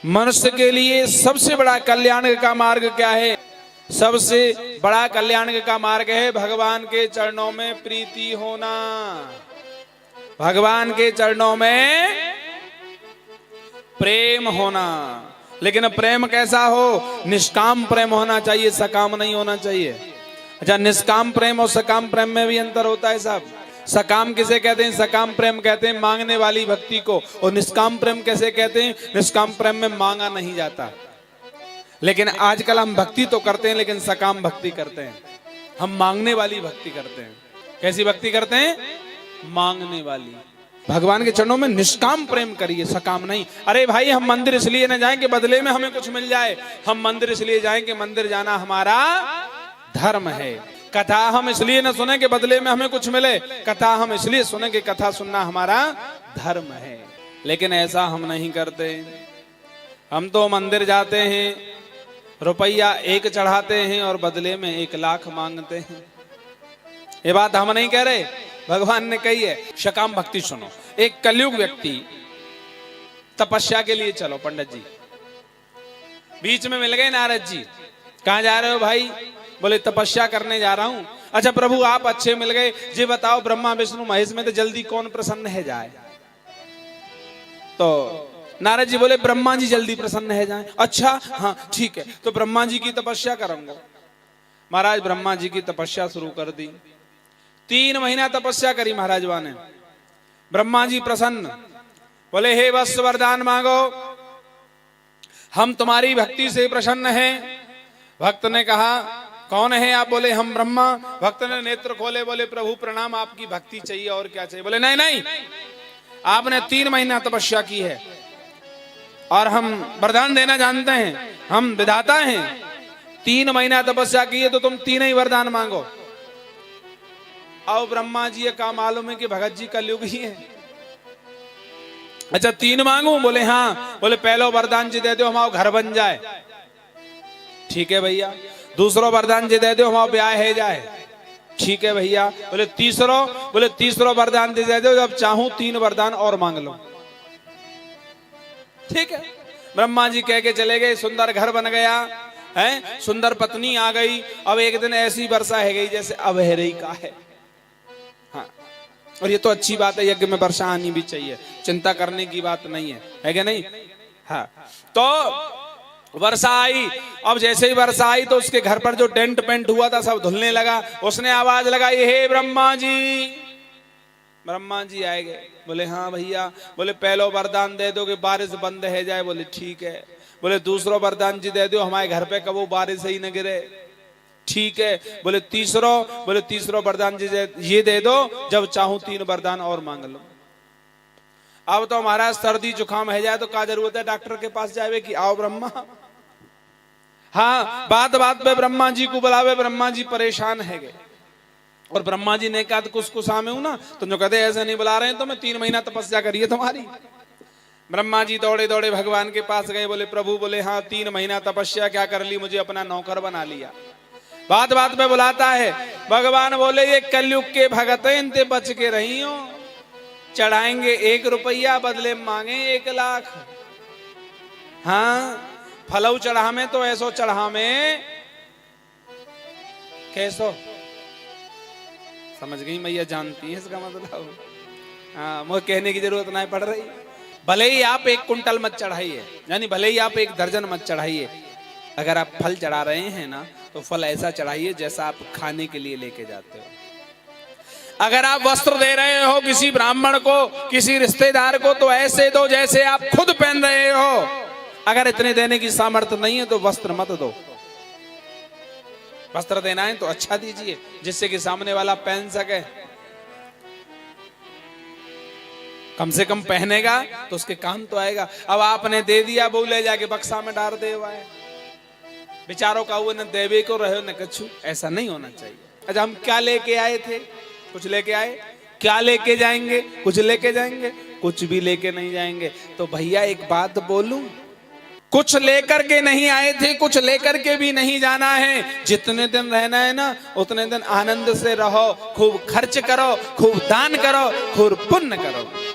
मनुष्य के लिए सबसे बड़ा कल्याण का मार्ग क्या है? सबसे बड़ा कल्याण का मार्ग है भगवान के चरणों में प्रीति होना, भगवान के चरणों में प्रेम होना। लेकिन प्रेम कैसा हो? निष्काम प्रेम होना चाहिए, सकाम नहीं होना चाहिए। अच्छा, निष्काम प्रेम और सकाम प्रेम में भी अंतर होता है साहब। सकाम किसे कहते हैं? सकाम प्रेम कहते हैं मांगने वाली भक्ति को। और निष्काम प्रेम कैसे कहते हैं? निष्काम प्रेम में मांगा नहीं जाता। लेकिन आजकल हम भक्ति तो करते हैं, लेकिन सकाम भक्ति करते हैं। हम मांगने वाली भक्ति करते हैं। कैसी भक्ति करते हैं? मांगने वाली। भगवान के चरणों में निष्काम प्रेम करिए, सकाम नहीं। अरे भाई, हम मंदिर इसलिए न जाएं कि बदले में हमें कुछ मिल जाए। हम मंदिर इसलिए जाएं कि मंदिर जाना हमारा धर्म है। कथा हम इसलिए न सुने कि बदले में हमें कुछ मिले। कथा हम इसलिए सुने कि कथा सुनना हमारा धर्म है। लेकिन ऐसा हम नहीं करते। हम तो मंदिर जाते हैं, रुपया 1 चढ़ाते हैं और बदले में 1 लाख मांगते हैं। ये बात हम नहीं कह रहे, भगवान ने कही है। सकाम भक्ति सुनो। एक कलयुग व्यक्ति तपस्या के लिए, चलो पंडित जी, बीच में मिल गए नारद जी। कहां जा रहे हो भाई? बोले तपस्या करने जा रहा हूं। अच्छा प्रभु, आप अच्छे मिल गए, ये बताओ ब्रह्मा विष्णु महेश में तो जल्दी कौन प्रसन्न है जाए? तो नारद जी बोले ब्रह्मा जी जल्दी प्रसन्न है जाए। अच्छा हाँ ठीक है, तो ब्रह्मा जी की तपस्या करूंगा। महाराज ब्रह्मा जी की तपस्या शुरू कर दी। 3 महीना तपस्या करी महाराज ने। ब्रह्मा जी प्रसन्न, बोले हे वत्स वरदान मांगो, हम तुम्हारी भक्ति से प्रसन्न हैं। भक्त ने कहा कौन है आप? बोले हम ब्रह्मा। भक्त ने नेत्र खोले, बोले प्रभु प्रणाम, आपकी भक्ति चाहिए और क्या चाहिए? बोले नहीं नहीं, आपने 3 महीना तपस्या की है और हम वरदान देना जानते हैं, हम विधाता हैं। 3 महीना तपस्या की है तो तुम 3 ही वरदान मांगो। आओ ब्रह्मा जी, का मालूम है कि भगत जी कलयुग ही है। अच्छा 3 मांगू? बोले हाँ। बोले पहलो वरदान जी दे दो हमारा घर बन जाए। ठीक है भैया। दूसरो वरदान जी दे दो हमारा ब्याह है जाए। ठीक है भैया। बोले तीसरो वरदान दे दो, जब चाहूं 3 वरदान और मांग लो। ठीक है। ब्रह्मा जी कह के चले गए। सुंदर घर बन गया है, सुंदर पत्नी आ गई। अब एक दिन ऐसी वर्षा है गई जैसे अबहरी का है। हाँ, और ये तो अच्छी बात है, यज्ञ में वर्षा आनी भी चाहिए, चिंता करने की बात नहीं है क्या नहीं? हाँ, तो वर्षा आई। अब जैसे ही वर्षा आई तो उसके घर पर जो टेंट पेंट हुआ था सब धुलने लगा। उसने आवाज लगाई, हे ब्रह्मा जी। ब्रह्मा जी आए गए। बोले हाँ भैया। बोले पहलो वरदान दे दो कि बारिश बंद है जाए। बोले ठीक है। बोले दूसरो वरदान जी दे दो हमारे घर पे कबो बारिश ही न गिरे। ठीक है। बोले तीसरो वरदान जी ये दे दो, जब चाहूं 3 वरदान और मांग लो। अब तो महाराज सर्दी जुकाम है जाए तो क्या जरूरत है डॉक्टर के पास जावे कि आओ ब्रह्मा। हाँ, बात बात पे ब्रह्मा जी को बुलावे। ब्रह्मा जी परेशान है गए। और ब्रह्मा जी ने कहा कुछ में हूं ना, तुम जो कहते ऐसे नहीं बुला रहे हैं तो मैं 3 महीना तपस्या करिए तुम्हारी। ब्रह्मा जी दौड़े दौड़े भगवान के पास गए। बोले प्रभु, बोले हाँ 3 महीना तपस्या क्या कर ली, मुझे अपना नौकर बना लिया। बात बात पे बुलाता है। भगवान बोले ये कलयुग के भगत इनते बच के रही हो, चढ़ाएंगे 1 रुपया बदले मांगे 1 लाख। हाँ, फलऊ चढ़ा में तो ऐसो चढ़ा में कैसो, समझ गई मैया, जानती है इसका मतलब। हाँ, मुझे कहने की जरूरत नहीं पड़ रही। भले ही आप 1 कुंटल मत चढ़ाइए, यानी भले ही आप 1 दर्जन मत चढ़ाइए। अगर आप फल चढ़ा रहे हैं ना तो फल ऐसा चढ़ाइए जैसा आप खाने के लिए लेके जाते हो। अगर आप वस्त्र दे रहे हो किसी ब्राह्मण को, किसी रिश्तेदार को, तो ऐसे दो जैसे आप खुद पहन रहे हो। अगर इतने देने की सामर्थ्य नहीं है तो वस्त्र मत दो। वस्त्र देना है तो अच्छा दीजिए जिससे कि सामने वाला पहन सके। कम से कम पहनेगा तो उसके काम तो आएगा। अब आपने दे दिया, वो ले जाके बक्सा में डाल दे हुआ है। बेचारों का वो न देवे को रहे न कछु, ऐसा नहीं होना चाहिए। अच्छा, हम क्या लेके आए थे? कुछ लेके आए। क्या लेके जाएंगे? कुछ लेके जाएंगे? कुछ भी लेके नहीं जाएंगे। तो भैया एक बात बोलूं, कुछ लेकर के नहीं आए थे, कुछ लेकर के भी नहीं जाना है। जितने दिन रहना है ना उतने दिन आनंद से रहो, खूब खर्च करो, खूब दान करो, खूब पुण्य करो।